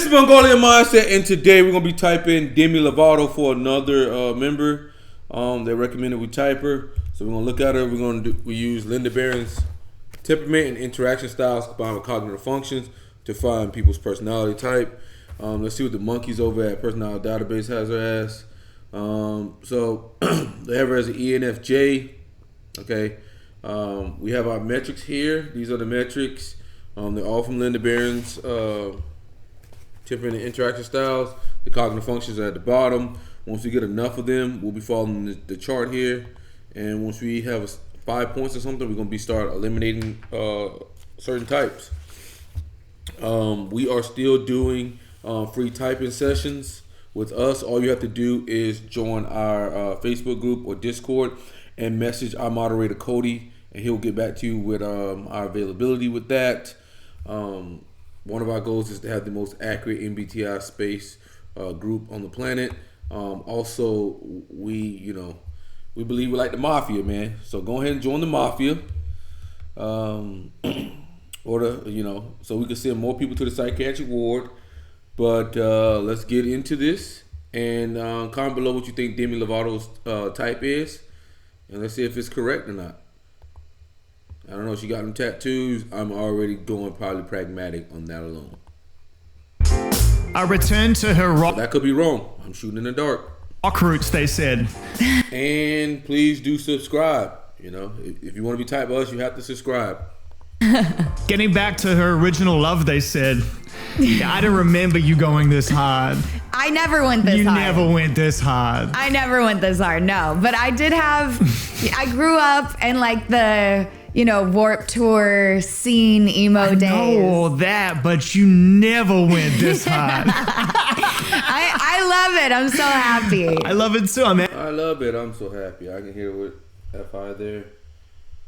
is Mongolian Mindset, and today we're going to be typing Demi Lovato for another member. They recommended we type her. So we're going to look at her. We use Linda Barrens Temperament and Interaction styles combined with cognitive functions to find people's personality type. Let's see what the monkeys over at Personality Database has her as. So they have her as an ENFJ. Okay. We have our metrics here. These are the metrics. They're all from Linda Barrens Temperament and Interaction styles. The cognitive functions are at the bottom. Once we get enough of them, we'll be following the chart here. And once we have 5 points or something, we're going to start eliminating certain types. We are still doing free typing sessions with us. All you have to do is join our Facebook group or Discord and message our moderator Cody, and he'll get back to you with our availability with that. One of our goals is to have the most accurate MBTI space group on the planet. Also, we believe we're like the mafia, man. So go ahead and join the mafia. So we can send more people to the psychiatric ward. But let's get into this, and comment below what you think Demi Lovato's type is, and let's see if it's correct or not. I don't know if she got them tattoos. I'm already going probably pragmatic on that alone. A return to her rock. That could be wrong. I'm shooting in the dark. Rock roots, they said. And please do subscribe. If you want to be type us, you have to subscribe. Getting back to her original love, they said. I don't remember you going this hard. I never went this hard. You never went this hard. I never went this hard, no. But I did have, I grew up in like the, Warped Tour scene emo days. I know all that, but you never went this hard. I love it. I'm so happy. I love it too, man. I love it. I'm so happy. I can hear with FI there.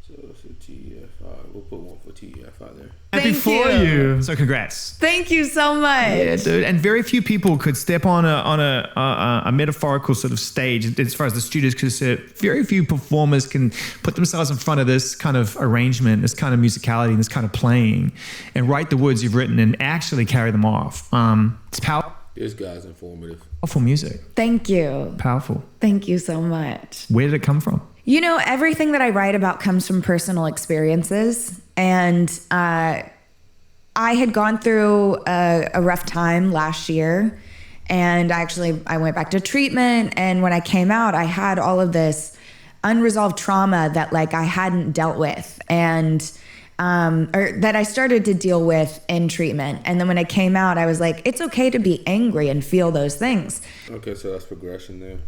So it's a TFI. We'll put one for TFI there. Happy for you. So congrats. Thank you so much. Yeah, dude. And very few people could step on a metaphorical sort of stage as far as the studio's concerned. Very few performers can put themselves in front of this kind of arrangement, this kind of musicality, and this kind of playing, and write the words you've written and actually carry them off. It's powerful. This guy's informative. Powerful music. Thank you. Powerful. Thank you so much. Where did it come from? Everything that I write about comes from personal experiences. And I had gone through a rough time last year. And I went back to treatment. And when I came out, I had all of this unresolved trauma that I hadn't dealt with. And or that I started to deal with in treatment. And then when I came out, I was like, it's okay to be angry and feel those things. Okay, so that's progression there.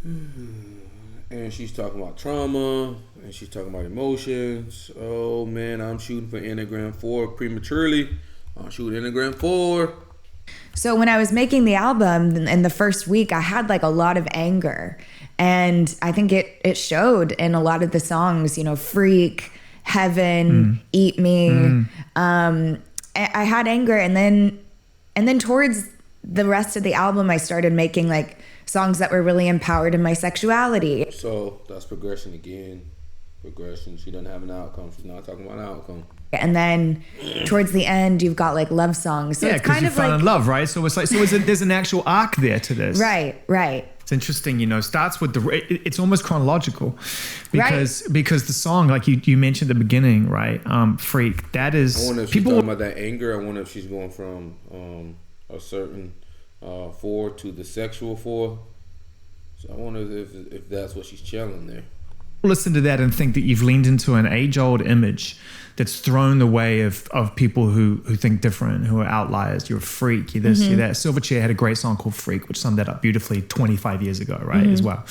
And she's talking about trauma, and she's talking about emotions. Oh man, I'm shooting for Enneagram 4 prematurely. I'm shooting Enneagram 4. So when I was making the album in the first week, I had a lot of anger. And I think it showed in a lot of the songs, Freak, Heaven, Eat Me. I had anger, and then towards the rest of the album, I started making songs that were really empowered in my sexuality. So that's progression again. Progression. She doesn't have an outcome. She's not talking about an outcome. And then towards the end, you've got love songs. So it's kind of fell in love, right? So there's an actual arc there to this. Right. It's interesting, starts with it's almost chronological because the song, like you mentioned at the beginning, right? Freak. That is. I wonder if she's talking about that anger. I wonder if she's going from a certain 4 to the sexual 4. So I wonder if that's what she's channeling there. Listen to that and think that you've leaned into an age-old image that's thrown the way of people who think different, who are outliers. You're a freak, you're this, you're that. Silverchair had a great song called Freak, which summed that up beautifully 25 years ago, right, as well.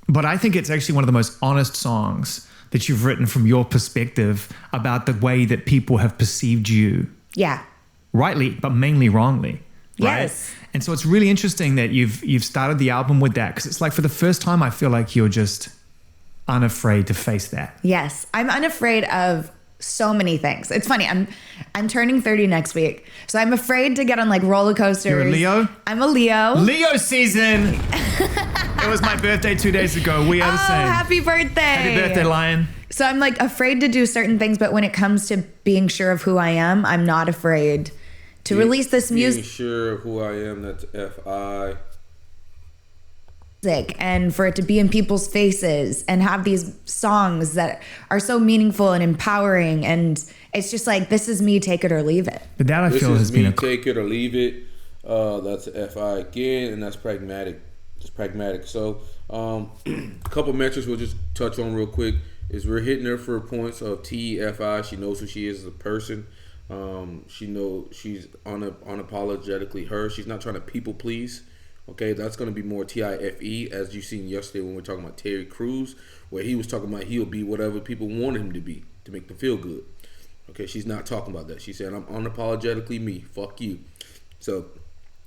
But I think it's actually one of the most honest songs that you've written from your perspective about the way that people have perceived you. Yeah. Rightly, but mainly wrongly. Right? Yes. And so it's really interesting that you've started the album with that, because it's for the first time I feel like you're just unafraid to face that. Yes, I'm unafraid of so many things. It's funny. I'm turning 30 next week, so I'm afraid to get on roller coasters. You're a Leo? I'm a Leo. Leo season. It was my birthday 2 days ago. We are the same. Happy birthday! Happy birthday, Lion. So I'm like afraid to do certain things, but when it comes to being sure of who I am, I'm not afraid to release this music. Being sure of who I am, that's FI. And for it to be in people's faces and have these songs that are so meaningful and empowering, and it's just like, this is me, take it or leave it. But that I feel has been take it or leave it. That's FI again, and that's pragmatic. Just pragmatic. So a couple metrics we'll just touch on real quick is we're hitting her for points of TFI. She knows who she is as a person. She knows she's unapologetically her. She's not trying to people please. Okay, that's going to be more TIFE, as you seen yesterday when we were talking about Terry Crews, where he was talking about he'll be whatever people want him to be to make them feel good. Okay, she's not talking about that. She said, I'm unapologetically me. Fuck you. So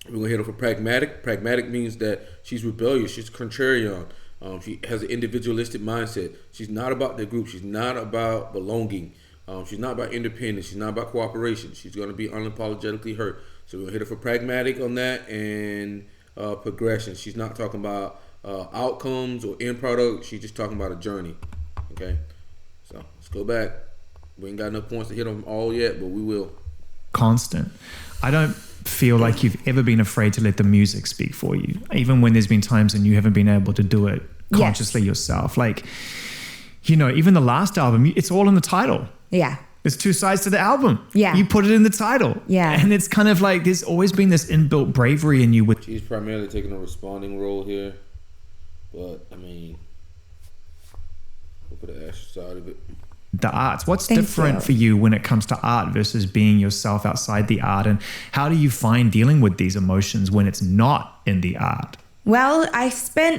we're going to hit her for pragmatic. Pragmatic means that she's rebellious. She's contrarian. She has an individualistic mindset. She's not about the group. She's not about belonging. She's not about independence. She's not about cooperation. She's going to be unapologetically her. So we're going to hit her for pragmatic on that, and progression. She's not talking about outcomes or end product. She's just talking about a journey. Okay, so let's go back. We ain't got enough points to hit them all yet, but we will. Constant. I don't feel like you've ever been afraid to let the music speak for you, even when there's been times when you haven't been able to do it consciously yourself. Like, you know, even the last album, it's all in the title. Yeah. There's two sides to the album. Yeah. You put it in the title. Yeah. And it's kind of like there's always been this inbuilt bravery in you. She's primarily taking a responding role here. But, I mean, we'll put an extra side of it. The arts. What's different for you when it comes to art versus being yourself outside the art? And how do you find dealing with these emotions when it's not in the art? Well,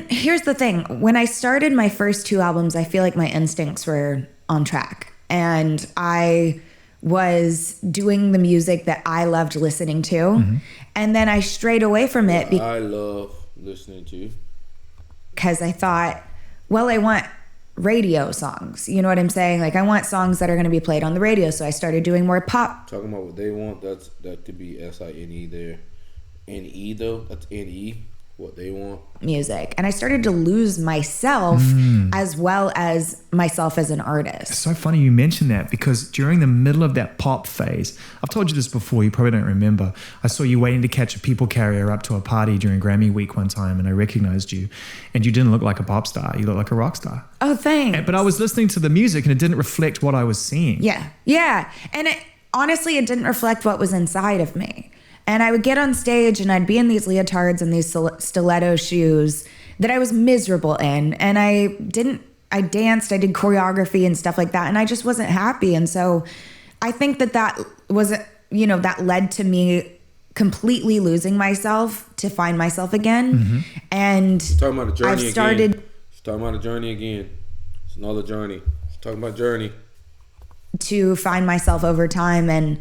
here's the thing. When I started my first two albums, I feel like my instincts were on track. And I was doing the music that I loved listening to. Mm-hmm. And then I strayed away from it. I love listening to. Because I thought, well, I want radio songs. You know what I'm saying? Like, I want songs that are going to be played on the radio. So I started doing more pop. Talking about what they want, that could be SINE there. NE though, that's NE. What they want. Music. And I started to lose myself as well as myself as an artist. It's so funny you mentioned that, because during the middle of that pop phase, I've told you this before, you probably don't remember, I saw you waiting to catch a people carrier up to a party during Grammy week one time, and I recognized you, and you didn't look like a pop star, you looked like a rock star. Oh, thanks. But I was listening to the music and it didn't reflect what I was seeing. Yeah. And honestly, it didn't reflect what was inside of me. And I would get on stage and I'd be in these leotards and these stiletto shoes that I was miserable in. And I danced, I did choreography and stuff like that. And I just wasn't happy. And so I think that was, that led to me completely losing myself to find myself again. Mm-hmm. And she's talking about a journey She's talking about a journey again. It's another journey. She's talking about journey. To find myself over time. And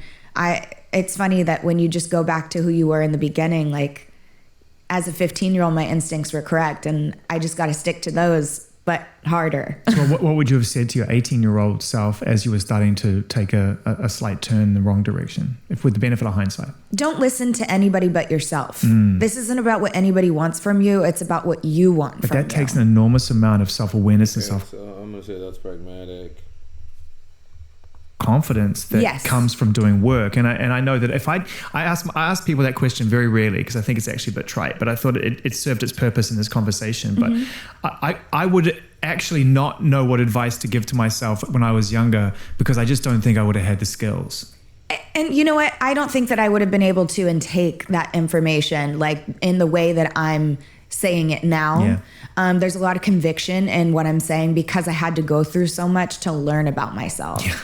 it's funny that when you just go back to who you were in the beginning, like as a 15-year-old, my instincts were correct, and I just got to stick to those, but harder. So what would you have said to your 18-year-old self as you were starting to take a slight turn in the wrong direction, if with the benefit of hindsight? Don't listen to anybody but yourself. This isn't about what anybody wants from you. It's about what you want but from you. But that takes an enormous amount of self-awareness and so I'm going to say that's pragmatic. Confidence that comes from doing work, and I know that if I ask people that question very rarely, because I think it's actually a bit trite, but I thought it served its purpose in this conversation. But I would actually not know what advice to give to myself when I was younger, because I just don't think I would have had the skills. And you know what? I don't think that I would have been able to intake that information like in the way that I'm saying it now. Yeah. There's a lot of conviction in what I'm saying because I had to go through so much to learn about myself. Yeah.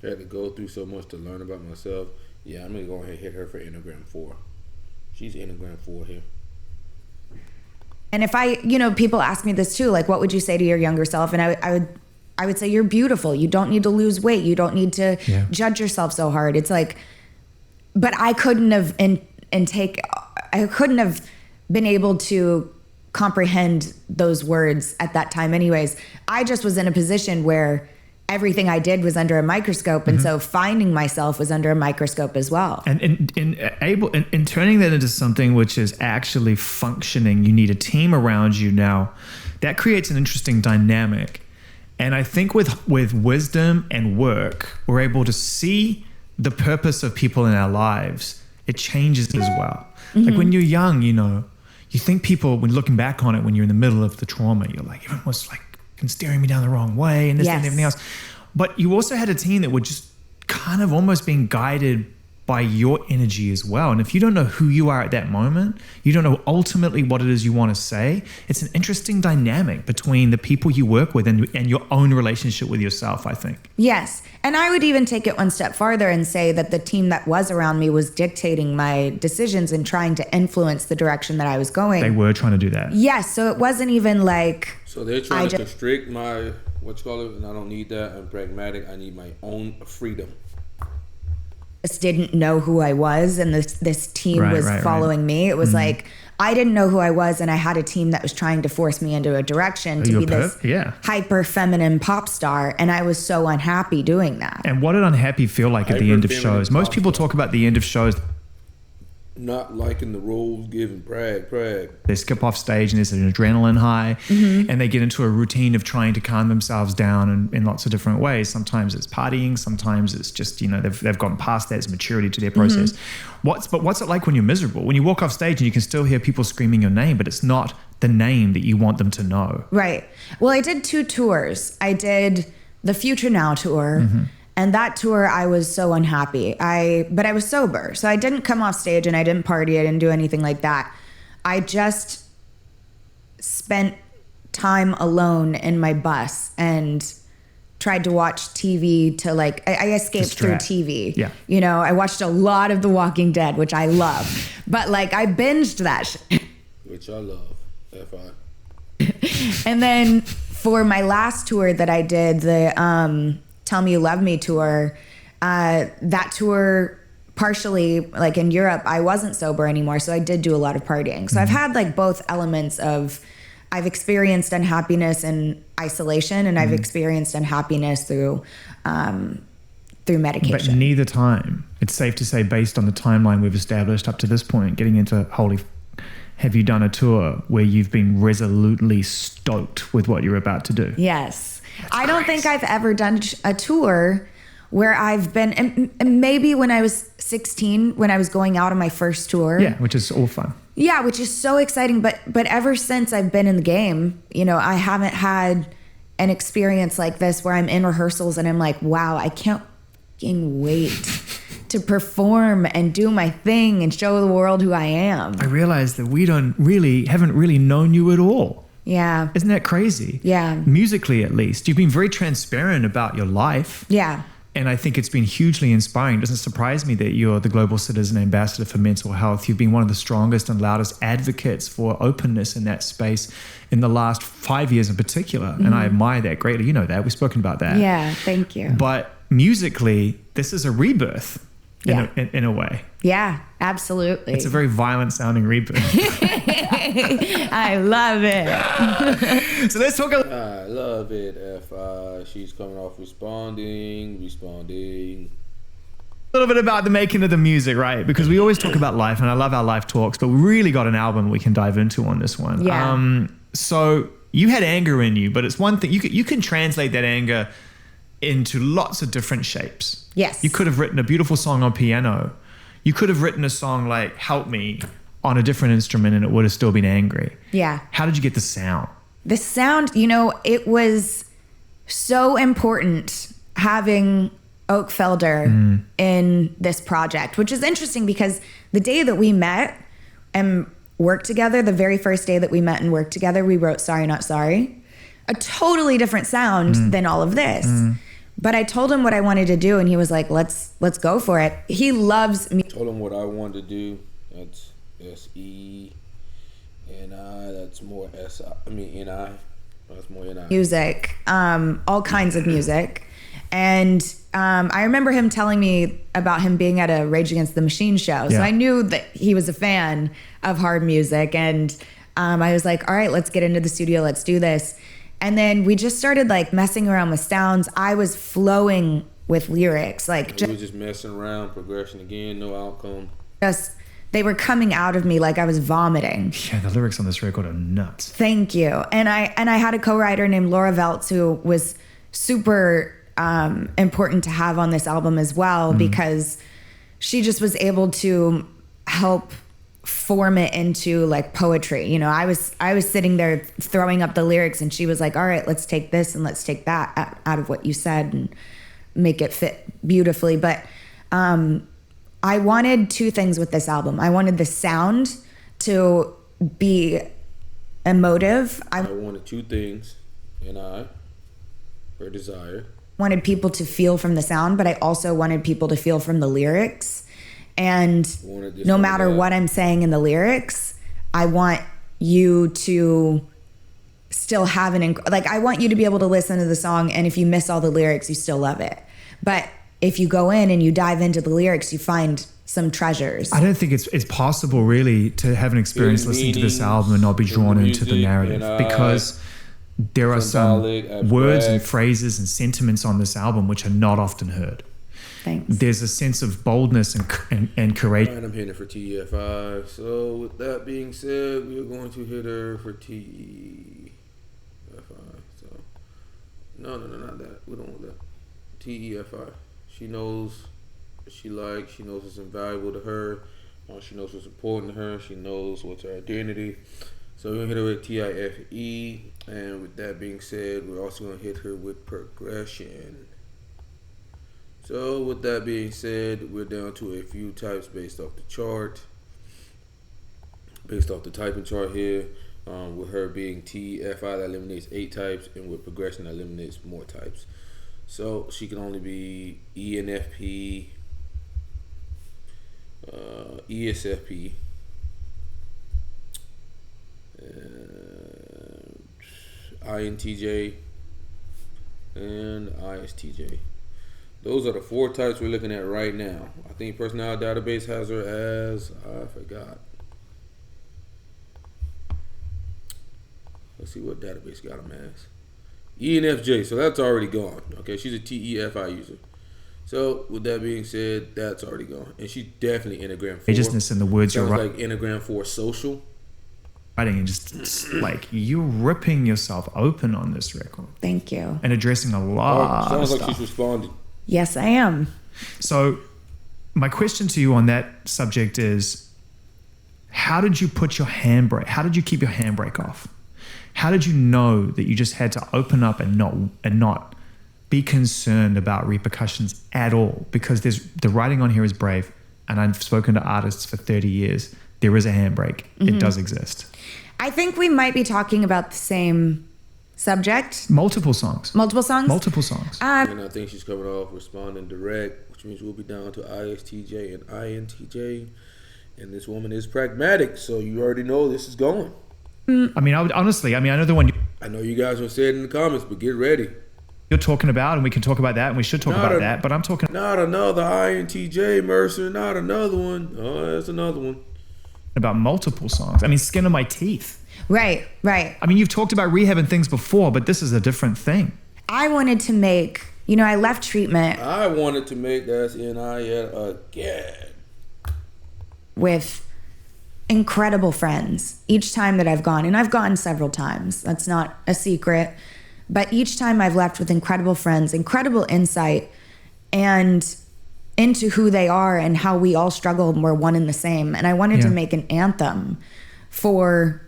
I had to go through so much to learn about myself. Yeah, I'm going to go ahead and hit her for Enneagram 4. She's Enneagram 4 here. And if people ask me this too, like, what would you say to your younger self? And I would say, you're beautiful. You don't need to lose weight. You don't need to judge yourself so hard. It's like, but I couldn't have I couldn't have been able to comprehend those words at that time anyways. I just was in a position where everything I did was under a microscope, and so finding myself was under a microscope as well. And in turning that into something which is actually functioning, you need a team around you now. That creates an interesting dynamic. And I think with wisdom and work, we're able to see the purpose of people in our lives. It changes as well. Like when you're young, you think people, when looking back on it, when you're in the middle of the trauma, you're like, everyone was like steering me down the wrong way and this and everything else. But you also had a team that were just kind of almost being guided by your energy as well. And if you don't know who you are at that moment, you don't know ultimately what it is you want to say, it's an interesting dynamic between the people you work with and your own relationship with yourself, I think. Yes. And I would even take it one step farther and say that the team that was around me was dictating my decisions and trying to influence the direction that I was going. They were trying to do that. Yes. So it wasn't even like... So they're trying to constrict my, and I don't need that. I'm pragmatic. I need my own freedom. Just didn't know who I was, and this team was following me. It was like I didn't know who I was, and I had a team that was trying to force me into a direction to be this hyper feminine pop star, and I was so unhappy doing that. And what did unhappy feel like at the end of shows? Most people talk about the end of shows. Not liking the roles given, brag. They skip off stage and there's an adrenaline high, and they get into a routine of trying to calm themselves down in lots of different ways. Sometimes it's partying, sometimes it's just, they've gotten past that, it's maturity to their process. What's it like when you're miserable? When you walk off stage and you can still hear people screaming your name, but it's not the name that you want them to know. Right. Well, I did 2 tours. I did the Future Now tour. And that tour, I was so unhappy. But I was sober. So I didn't come off stage and I didn't party. I didn't do anything like that. I just spent time alone in my bus and tried to watch TV to I escaped through TV. Yeah. I watched a lot of The Walking Dead, which I love. But I binged that shit. Which I love. And then for my last tour that I did, the... Tell Me You Love Me tour, that tour partially in Europe, I wasn't sober anymore. So I did do a lot of partying. So I've had both elements of, I've experienced unhappiness in isolation and I've experienced unhappiness through medication. But neither time, it's safe to say, based on the timeline we've established up to this point, getting into have you done a tour where you've been resolutely stoked with what you're about to do? Yes. I don't think I've ever done a tour where I've been, and maybe when I was 16, when I was going out on my first tour. Yeah, which is all fun. Yeah, which is so exciting. But ever since I've been in the game, I haven't had an experience like this where I'm in rehearsals and I'm like, wow, I can't fucking wait to perform and do my thing and show the world who I am. I realized that we haven't really known you at all. Yeah. Isn't that crazy? Yeah. Musically, at least. You've been very transparent about your life. Yeah. And I think it's been hugely inspiring. It doesn't surprise me that you're the Global Citizen Ambassador for Mental Health. You've been one of the strongest and loudest advocates for openness in that space in the last 5 years in particular. And I admire that greatly. You know that. We've spoken about that. Yeah, thank you. But musically, this is a rebirth in a way. Yeah, absolutely. It's a very violent sounding rebirth. I love it. So let's talk. I love it. She's coming off responding. A little bit about the making of the music, right? Because we always talk about life, and I love our life talks, but we really got an album we can dive into on this one. Yeah. So you had anger in you, but it's one thing you can translate that anger into lots of different shapes. Yes. You could have written a beautiful song on piano. You could have written a song like Help Me on a different instrument and it would have still been angry. Yeah. How did you get the sound? The sound, it was so important having Oak Felder in this project, which is interesting because the day that we met and worked together, the very first day that we met and worked together, we wrote Sorry Not Sorry. A totally different sound than all of this. But I told him what I wanted to do and he was like, let's go for it. He loves me. Told him what I wanted to do. That's S-E-N-I. That's more N-I. That's more N-I. Music. All kinds of music. And I remember him telling me about him being at a Rage Against the Machine show. So I knew that he was a fan of hard music. And I was like, all right, let's get into the studio. Let's do this. And then we just started messing around with sounds. I was flowing with lyrics. We were just messing around, progression again, no outcome. They were coming out of me like I was vomiting. Yeah, the lyrics on this record are nuts. Thank you. And I had a co-writer named Laura Veltz who was super important to have on this album as well, because she just was able to help form it into like poetry. You know, I was sitting there throwing up the lyrics, and she was like, all right, let's take this and let's take that out of what you said and make it fit beautifully. But I wanted two things with this album. I wanted the sound to be emotive. I wanted two things, and her desire. Wanted people to feel from the sound, but I also wanted people to feel from the lyrics. And no matter what I'm saying in the lyrics, I want you to still have I want you to be able to listen to the song, and if you miss all the lyrics, you still love it. But if you go in and you dive into the lyrics, you find some treasures. I don't think it's possible really to have an experience listening to this album and not be drawn into the narrative, because there are some words and phrases and sentiments on this album which are not often heard. Thanks. There's a sense of boldness and courage. And I'm hitting it for TEFI. So with that being said, we're going to hit her for TEFI. So no, not that. We don't want that. TEFI. She knows what she likes. She knows what's invaluable to her. She knows what's important to her. She knows what's her identity. So we're going to hit her with TIFE. And with that being said, we're also going to hit her with progression. So with that being said, we're down to a few types based off the chart. Based off the typing chart here. With her being TFI, that eliminates 8 types. And with progression, that eliminates more types. So she can only be ENFP, ESFP, INTJ, and ISTJ. Those are the 4 types we're looking at right now. I think Personality Database has her as, I forgot. Let's see what database got them as. ENFJ, so that's already gone. Okay, she's a TEFI user. So with that being said, that's already gone. And she's definitely Enneagram 4. Ageisness in the words you're like Enneagram 4 social. Writing and just like you're ripping yourself open on this record. Thank you. And addressing a lot of stuff. Sounds like she's responding. Yes, I am. So my question to you on that subject is, how did you put your handbrake? How did you keep your handbrake off? How did you know that you just had to open up and not be concerned about repercussions at all? Because the writing on here is brave, and I've spoken to artists for 30 years. There is a handbrake. It does exist. I think we might be talking about the same subject. Multiple songs. And I think she's coming off responding direct, which means we'll be down to ISTJ and INTJ. And this woman is pragmatic, so you already know this is going. I mean, I know the one I know you guys will say it in the comments, but get ready. You're talking about, and we can talk about that, and we should talk about that, but I'm talking... Not another INTJ, Mercer, not another one. Oh, that's another one. About multiple songs. I mean, Skin of My Teeth. Right. I mean, you've talked about rehab and things before, but this is a different thing. I wanted to make, I left treatment. I wanted to make that's NI yet again. With incredible friends each time that I've gone, and I've gone several times. That's not a secret. But each time I've left with incredible friends, incredible insight, and into who they are and how we all struggle and we're one and the same. And I wanted to make an anthem for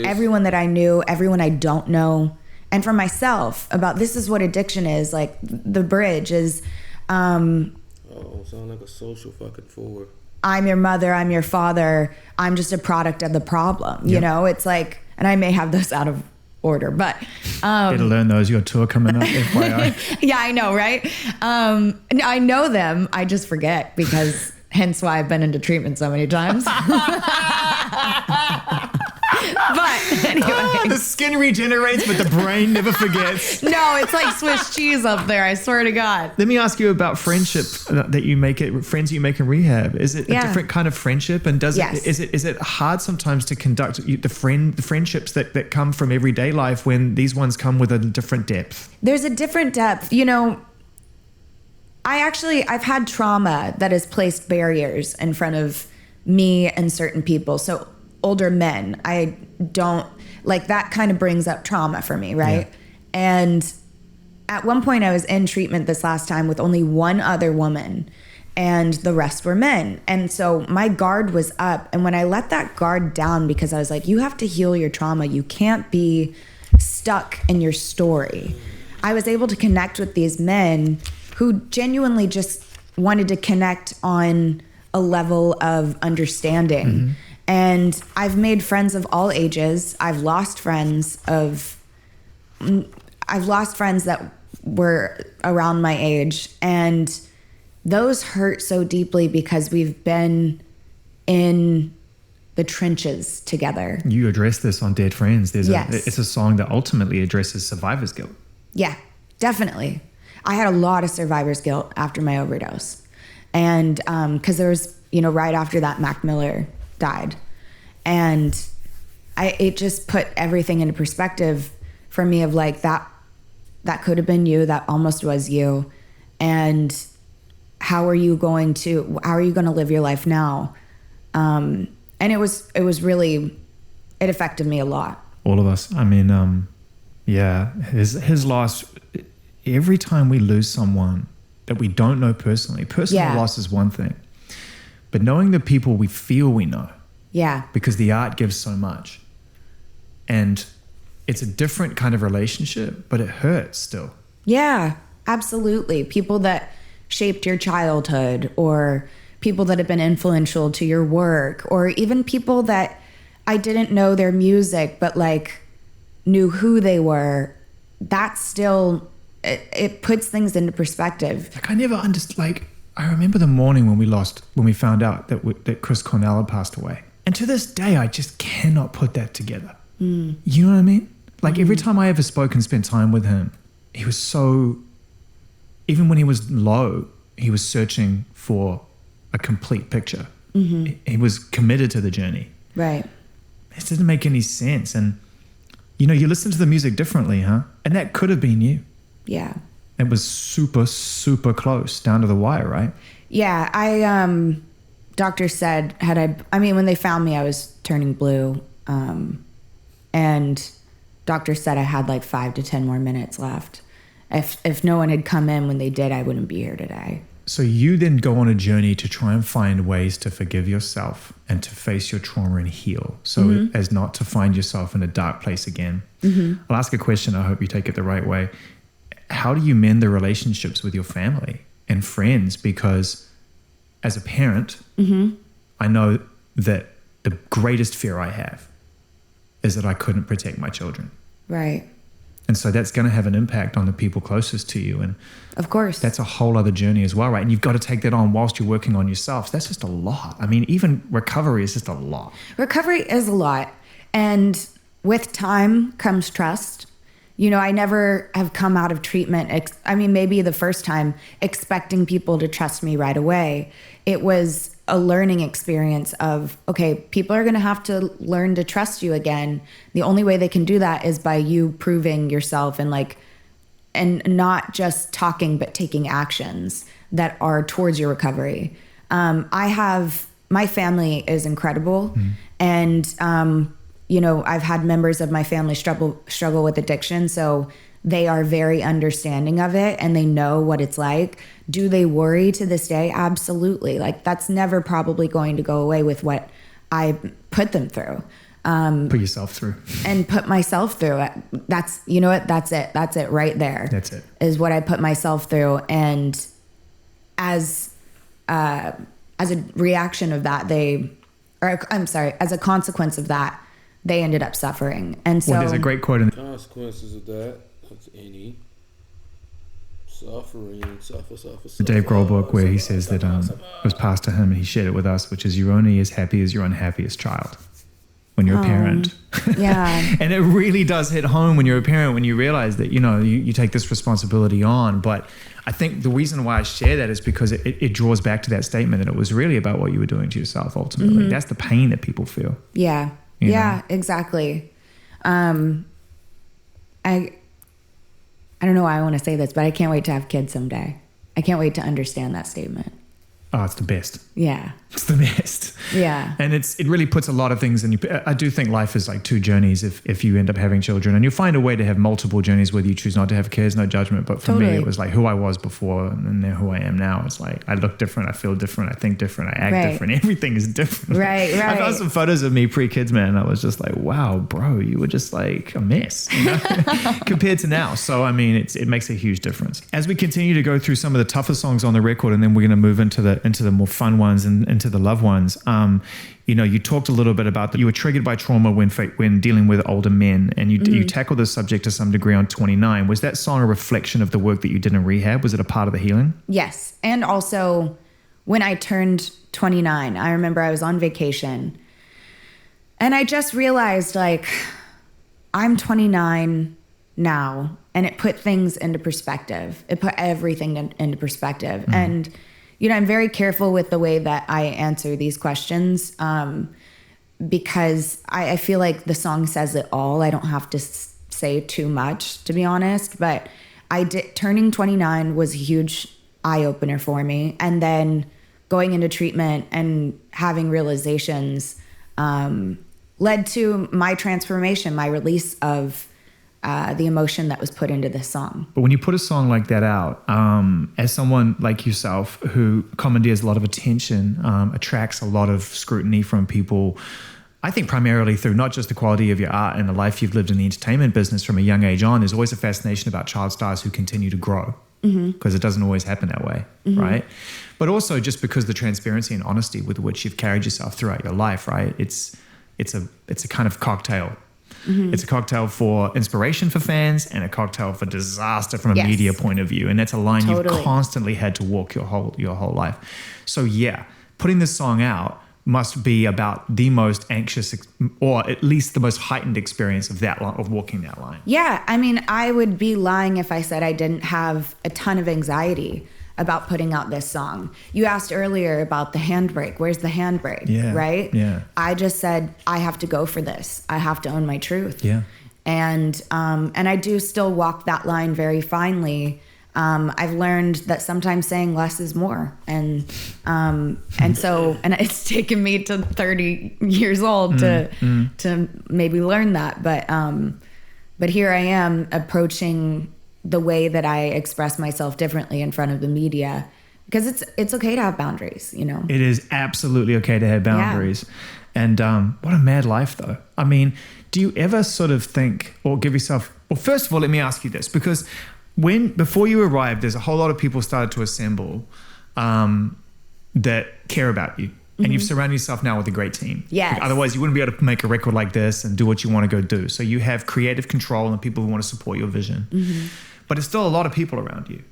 everyone that I knew, everyone I don't know, and for myself about this is what addiction is. Like the bridge is sound like a social fucking four. I'm your mother, I'm your father, I'm just a product of the problem. You know, it's like, and I may have those out of order, but better learn those. Your tour coming up, FYI. Yeah, I know, right? I know them, I just forget, because hence why I've been into treatment so many times. But anyway, the skin regenerates, but the brain never forgets. No, it's like Swiss cheese up there, I swear to God. Let me ask you about friendship that you make friends you make in rehab. Is it a different kind of friendship? And is it hard sometimes to conduct the friendships that come from everyday life when these ones come with a different depth? There's a different depth. I've had trauma that has placed barriers in front of me and certain people. So older men, I don't like that kind of brings up trauma for me, right? Yeah. And at one point I was in treatment this last time with only one other woman, and the rest were men. And so my guard was up. And when I let that guard down, because I was like, you have to heal your trauma. You can't be stuck in your story. I was able to connect with these men who genuinely just wanted to connect on a level of understanding. Mm-hmm. And I've made friends of all ages. I've lost friends that were around my age, and those hurt so deeply because we've been in the trenches together. You address this on Dead Friends. Yes. It's a song that ultimately addresses survivor's guilt. Yeah, definitely. I had a lot of survivor's guilt after my overdose. And because there was, right after that, Mac Miller died. And it just put everything into perspective for me of like, that could have been you, that almost was you. And how are you going to live your life now? And it was really, it affected me a lot. All of us. I mean, his loss, every time we lose someone that we don't know personally, personal loss is one thing, but knowing the people we feel we know. Yeah. Because the art gives so much. And it's a different kind of relationship, but it hurts still. Yeah, absolutely. People that shaped your childhood, or people that have been influential to your work, or even people that I didn't know their music, but like knew who they were. That still, it puts things into perspective. Like I never understood, like I remember the morning when we found out that Chris Cornell had passed away. And to this day, I just cannot put that together. Mm. You know what I mean? Like every time I ever spoke and spent time with him, he was so, even when he was low, he was searching for a complete picture. Mm-hmm. He was committed to the journey. Right. It didn't make any sense. And, you listen to the music differently, huh? And that could have been you. Yeah. It was super, super close, down to the wire, right? Yeah. Doctor said, when they found me, I was turning blue. And doctor said I had like 5 to 10 more minutes left. If no one had come in when they did, I wouldn't be here today. So you then go on a journey to try and find ways to forgive yourself and to face your trauma and heal, so as not to find yourself in a dark place again. Mm-hmm. I'll ask a question. I hope you take it the right way. How do you mend the relationships with your family and friends? Because as a parent, I know that the greatest fear I have is that I couldn't protect my children. Right. And so that's going to have an impact on the people closest to you. And of course, that's a whole other journey as well, right? And you've got to take that on whilst you're working on yourself. That's just a lot. I mean, even recovery is just a lot. Recovery is a lot. And with time comes trust. I never have come out of treatment. Maybe the first time expecting people to trust me right away. It was a learning experience of, okay, people are going to have to learn to trust you again. The only way they can do that is by you proving yourself and not just talking, but taking actions that are towards your recovery. My family is incredible. And, I've had members of my family struggle with addiction. So they are very understanding of it and they know what it's like. Do they worry to this day? Absolutely. Like that's never probably going to go away with what I put them through. Put yourself through. And put myself through. That's it. That's it right there. That's it. Is what I put myself through. And as a reaction of that, as a consequence of that, they ended up suffering. And so there's a great quote in the consequences of that. That's any suffering, suffer. The Dave Grohl book, where he says that it was passed to him and he shared it with us, which is you're only as happy as your unhappiest child when you're a parent. Yeah. And it really does hit home when you're a parent, when you realize that, you take this responsibility on. But I think the reason why I share that is because it draws back to that statement that it was really about what you were doing to yourself ultimately. Mm-hmm. That's the pain that people feel. Yeah. Yeah, exactly. I don't know why I want to say this, but I can't wait to have kids someday. I can't wait to understand that statement. Oh, it's the best. Yeah. It's the best. Yeah. And it really puts a lot of things in you. I do think life is like two journeys if you end up having children, and you'll find a way to have multiple journeys whether you choose not to have kids, no judgment. But for me, it was like who I was before and then who I am now. It's like I look different, I feel different, I think different, I act different. Everything is different. Right. I found some photos of me pre-kids, man, and I was just like, wow, bro, you were just like a mess, you know? Compared to now. So, I mean, it makes a huge difference. As we continue to go through some of the tougher songs on the record, and then we're going to move into the more fun ones and into the love ones. You know, you talked a little bit about that you were triggered by trauma when dealing with older men, and you tackled this subject to some degree on 29. Was that song a reflection of the work that you did in rehab? Was it a part of the healing? Yes. And also when I turned 29, I remember I was on vacation and I just realized like I'm 29 now, and it put things into perspective. It put everything into perspective. And you know, I'm very careful with the way that I answer these questions because I feel like the song says it all. I don't have to say too much, to be honest. But turning 29 was a huge eye-opener for me. And then going into treatment and having realizations led to my transformation, my release of the emotion that was put into this song. But when you put a song like that out, as someone like yourself who commandeers a lot of attention, attracts a lot of scrutiny from people, I think primarily through not just the quality of your art and the life you've lived in the entertainment business from a young age on, there's always a fascination about child stars who continue to grow because it doesn't always happen that way, right? But also just because the transparency and honesty with which you've carried yourself throughout your life, right? It's a kind of cocktail. It's a cocktail for inspiration for fans and a cocktail for disaster from a media point of view. And that's a line you've constantly had to walk your whole life. So yeah, putting this song out must be about the most anxious or at least the most heightened experience of walking that line. Yeah. I mean, I would be lying if I said I didn't have a ton of anxiety about putting out this song. You asked earlier about the handbrake. Where's the handbrake? Yeah. Right? Yeah. I just said, I have to go for this. I have to own my truth. Yeah. And I do still walk that line very finely. I've learned that sometimes saying less is more. And it's taken me to 30 years old to maybe learn that. But here I am approaching the way that I express myself differently in front of the media, because it's okay to have boundaries, you know? It is absolutely okay to have boundaries. Yeah. And what a mad life though. I mean, do you ever sort of think or give yourself, well, first of all, let me ask you this, because before you arrived, there's a whole lot of people started to assemble that care about you. And you've surrounded yourself now with a great team. Yes. Like, otherwise, you wouldn't be able to make a record like this and do what you want to go do. So you have creative control and people who want to support your vision. But it's still a lot of people around you.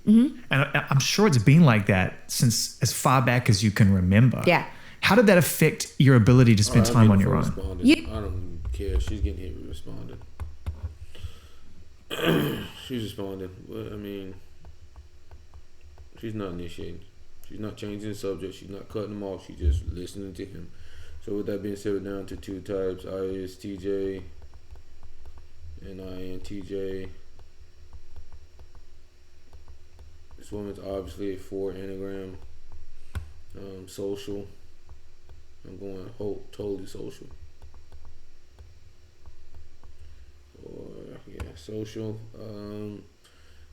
And I'm sure it's been like that since as far back as you can remember. Yeah. How did that affect your ability to spend time on your own? I don't care. She's getting hit with responding. She's responding. Well, I mean, she's not initiating. She's not changing the subject. She's not cutting them off. She's just listening to him. So with that being said, we're down to two types, ISTJ and INTJ. This woman's obviously a 4 Enneagram. Social. I'm going totally social. Or yeah, social.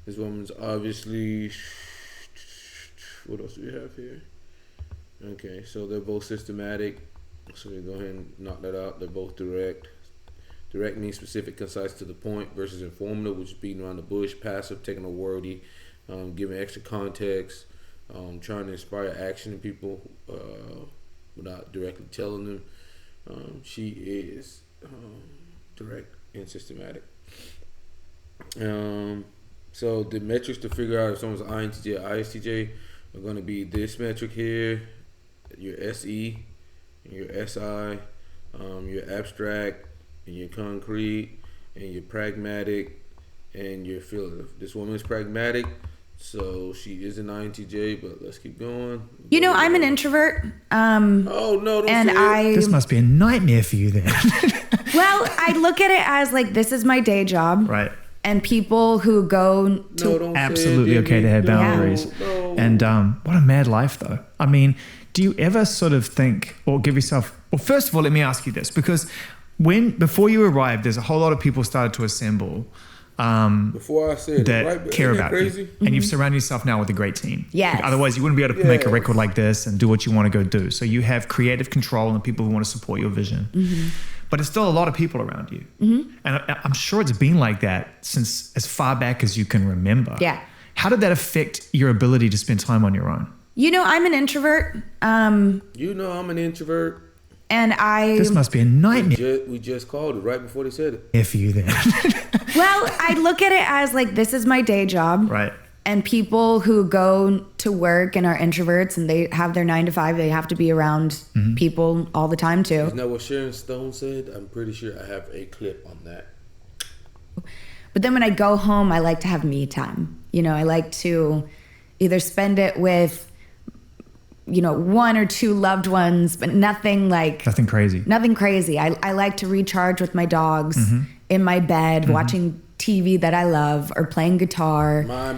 This woman's obviously. What else do we have here? Okay, so they're both systematic. So we go ahead and knock that out. They're both direct. Direct means specific, concise, to the point, versus informative, which is beating around the bush. Passive, taking a wordy, giving extra context, trying to inspire action in people without directly telling them. She is direct and systematic. So the metrics to figure out if someone's INTJ or ISTJ are going to be this metric here, your SE, and your SI, your abstract, and your concrete, and your pragmatic, and your feeling. This woman is pragmatic, so she is an INTJ, but let's keep going. You know, I'm an introvert. Oh, no, don't say it. This must be a nightmare for you then. Well, I look at it as like, this is my day job. Right. And people who go to... Absolutely okay to have boundaries. And what a mad life, though. I mean, do you ever sort of think or give yourself... Well, first of all, let me ask you this, because before you arrived, there's a whole lot of people started to assemble before I said that right, care about crazy? you. And you've surrounded yourself now with a great team. Yes. Like, otherwise, you wouldn't be able to make a record like this and do what you want to go do. So you have creative control and the people who want to support your vision. But there's still a lot of people around you. And I'm sure it's been like that since as far back as you can remember. Yeah. How did that affect your ability to spend time on your own? You know, I'm an introvert. You know I'm an introvert. And This must be a nightmare. We just called it right before they said it. If you then. Well, I look at it as like, this is my day job. Right. And people who go to work and are introverts and they have their 9 to 5, they have to be around people all the time too. Isn't that what Sharon Stone said? I'm pretty sure I have a clip on that. But then when I go home, I like to have me time. You know, I like to either spend it with, you know, 1 or 2 loved ones, but nothing crazy. Nothing crazy. I like to recharge with my dogs in my bed, watching TV that I love or playing guitar. My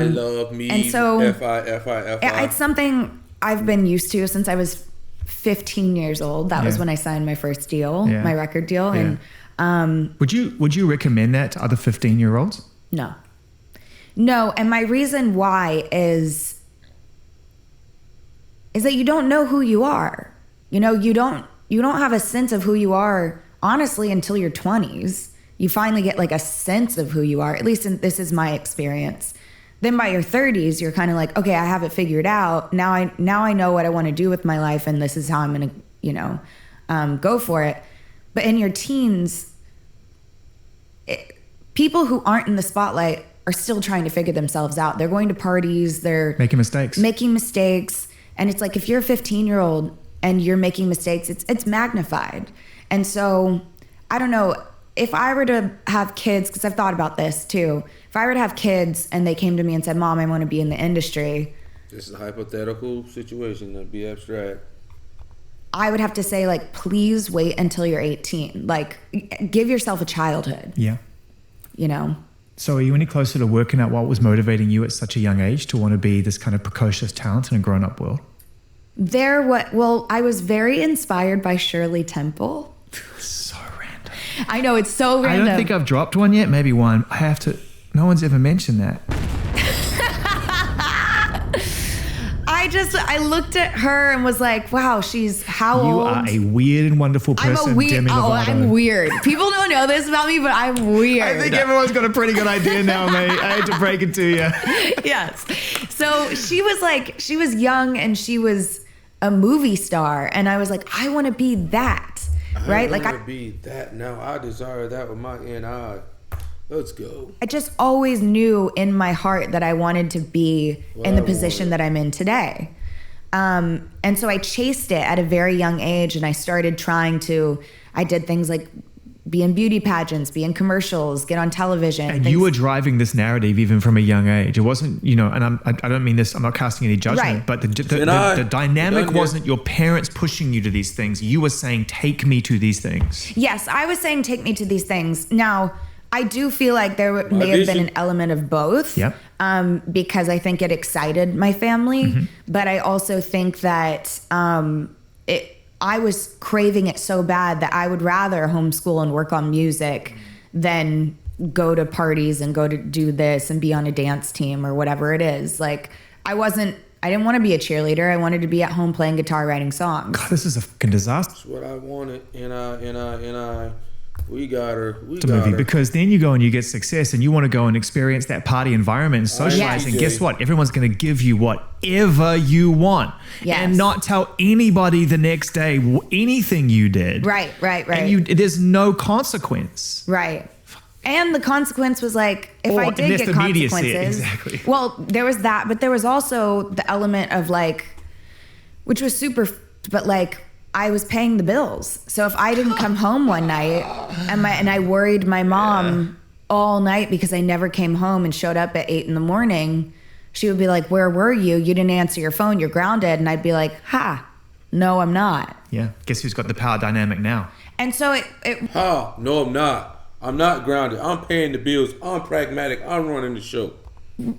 love me. And so F-I. it's something I've been used to since I was 15 years old. That was when I signed my first deal, my record deal. Yeah. And would you recommend that to other 15-year-olds? No. And my reason why is that you don't know who you are. You know, you don't have a sense of who you are, honestly, until your 20s. You finally get like a sense of who you are, at least this is my experience. Then by your 30s, you're kind of like, okay, I have it figured out. Now I know what I want to do with my life, and this is how I'm going to, you know, go for it. But in your teens, people who aren't in the spotlight are still trying to figure themselves out. They're going to parties. They're making mistakes. And it's like, if you're a 15-year-old and you're making mistakes, it's magnified. And so, I don't know, if I were to have kids, because I've thought about this too, if I were to have kids and they came to me and said, Mom, I want to be in the industry. This is a hypothetical situation, that'd be abstract. I would have to say, like, please wait until you're 18. Like, give yourself a childhood. Yeah. You know? So are you any closer to working out what was motivating you at such a young age to want to be this kind of precocious talent in a grown-up world? I was very inspired by Shirley Temple. So random. I know, it's so random. I don't think I've dropped one yet, maybe one. No one's ever mentioned that. I looked at her and was like, wow, she's how old? You are a weird and wonderful person, Demi Lovato. I'm weird. People don't know this about me, but I'm weird. I think everyone's got a pretty good idea now, mate. I hate to break it to you. Yes. So she was young and she was a movie star. And I was like, I want to be that. Right? I want to be that now. I desire that with my NI. Let's go. I just always knew in my heart that I wanted to be in the position that I'm in today. And so I chased it at a very young age, and I started I did things like be in beauty pageants, be in commercials, get on television. And you were driving this narrative even from a young age. It wasn't, you know, and I don't mean this, I'm not casting any judgment, right. But the dynamic wasn't your parents pushing you to these things. You were saying, take me to these things. Yes, I was saying, take me to these things. Now, I do feel like there may have been an element of both. Yep. Because I think it excited my family. But I also think that I was craving it so bad that I would rather homeschool and work on music than go to parties and go to do this and be on a dance team or whatever it is. Like, I didn't want to be a cheerleader. I wanted to be at home playing guitar, writing songs. God, this is a fucking disaster. That's what I wanted. And we got her. Because then you go and you get success and you want to go and experience that party environment and socialize. And guess what? Everyone's going to give you whatever you want and not tell anybody the next day anything you did. Right. And there's no consequence. Right. And the consequence was like, if I did get consequences. Exactly. Well, there was that, but there was also the element of like, which was super, but like, I was paying the bills. So if I didn't come home one night and I worried my mom all night because I never came home and showed up at 8 a.m, she would be like, where were you? You didn't answer your phone. You're grounded. And I'd be like, no, I'm not. Yeah. Guess who's got the power dynamic now? And so no, I'm not. I'm not grounded. I'm paying the bills. I'm pragmatic. I'm running the show.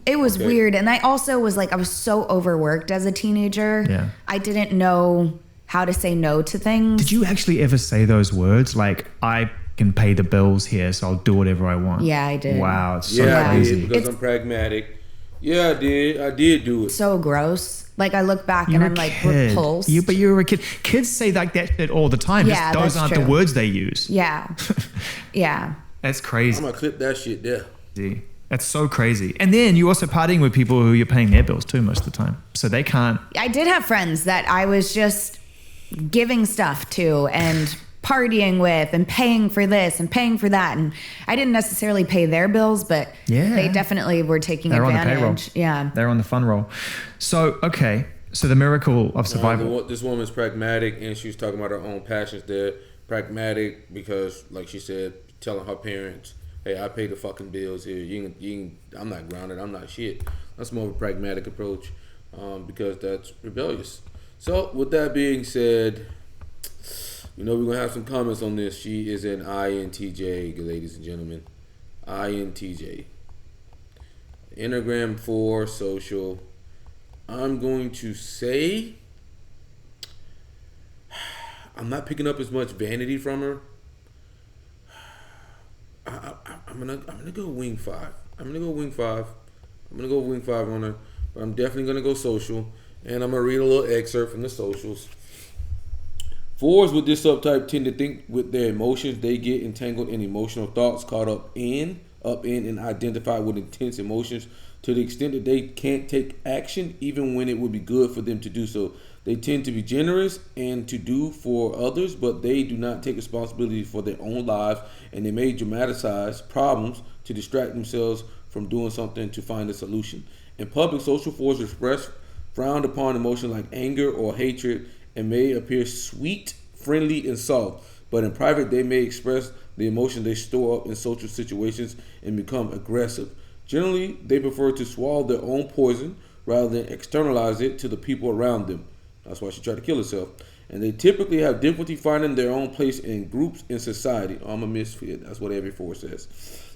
It was Okay. weird. And I also was like, I was so overworked as a teenager. Yeah. I didn't know how to say no to things. Did you actually ever say those words? Like, I can pay the bills here, so I'll do whatever I want. Yeah, I did. Wow, it's so Yeah, I crazy. did because I'm pragmatic. Yeah, I did do it. So gross. Like I look back You're and I'm a like kid. repulsed. But you were a kid. Kids say like that shit all the time. Yeah, Just those that's aren't true. the words they use. Yeah. Yeah. That's I'm crazy. gonna clip that shit there. That's so crazy. And then you're also partying with people who you're paying their bills too most of the time. So they can't. I did have friends that I was just giving stuff to and partying with and paying for this and paying for that. And I didn't necessarily pay their bills, but Yeah. they definitely were taking They're on the advantage. Yeah. They're on the fun roll. So, okay. So the miracle of survival. This woman's pragmatic, and she was talking about her own passions there. Pragmatic because, like she said, telling her parents, "Hey, I pay the fucking bills here. I'm not grounded. I'm not shit." That's more of a pragmatic approach, because that's rebellious. So, with that being said, we're gonna have some comments on this. She is an INTJ, ladies and gentlemen. INTJ. Enneagram 4 social. I'm going to say I'm not picking up as much vanity from her. I'm gonna go wing 5. I'm gonna go wing 5 on her, but I'm definitely gonna go social, and I'm gonna read a little excerpt from the socials. 4s with this subtype tend to think with their emotions. They get entangled in emotional thoughts, caught up in, and identify with intense emotions to the extent that they can't take action even when it would be good for them to do so. They tend to be generous and to do for others, but they do not take responsibility for their own lives, and they may dramatize problems to distract themselves from doing something to find a solution. In public, social 4s express frowned upon emotions like anger or hatred and may appear sweet, friendly, and soft, but in private they may express the emotion they store up in social situations and become aggressive. Generally, they prefer to swallow their own poison rather than externalize it to the people around them. That's why she tried to kill herself. And they typically have difficulty finding their own place in groups in society. I'm a misfit. That's what every 4 says.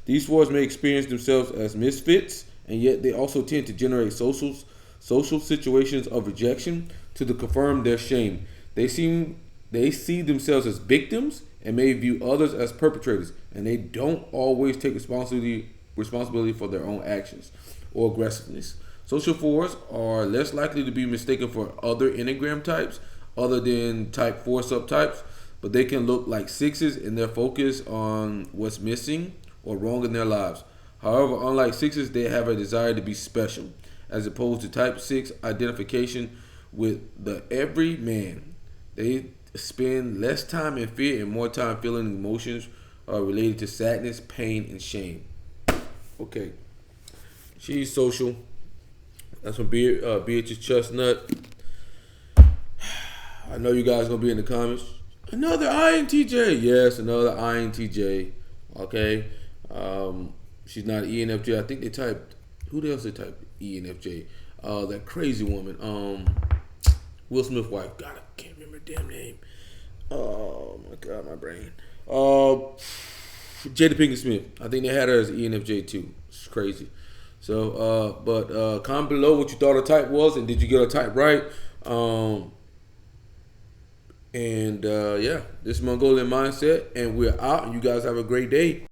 These 4s may experience themselves as misfits, and yet they also tend to generate social situations of rejection to confirm their shame. They see themselves as victims and may view others as perpetrators, and they don't always take responsibility for their own actions or aggressiveness. Social 4s are less likely to be mistaken for other Enneagram types other than type 4 subtypes, but they can look like 6s in their focus on what's missing or wrong in their lives. However, unlike 6s, they have a desire to be special, as opposed to type 6 identification with the everyman. They spend less time in fear and more time feeling emotions related to sadness, pain, and shame. Okay. She's social. That's from Beatrice Chestnut. I know you guys going to be in the comments. Another INTJ. Yes, another INTJ. Okay. She's not ENFJ. I think they typed... Who else they typed ENFJ? That crazy woman. Will Smith's wife. God, I can't remember her damn name. Oh, my God, my brain. Jada Pinkett Smith. I think they had her as ENFJ too. It's crazy. So, but comment below what you thought her type was, and did you get her type right? Yeah, this is Mongolian Mindset, and we're out. And you guys have a great day.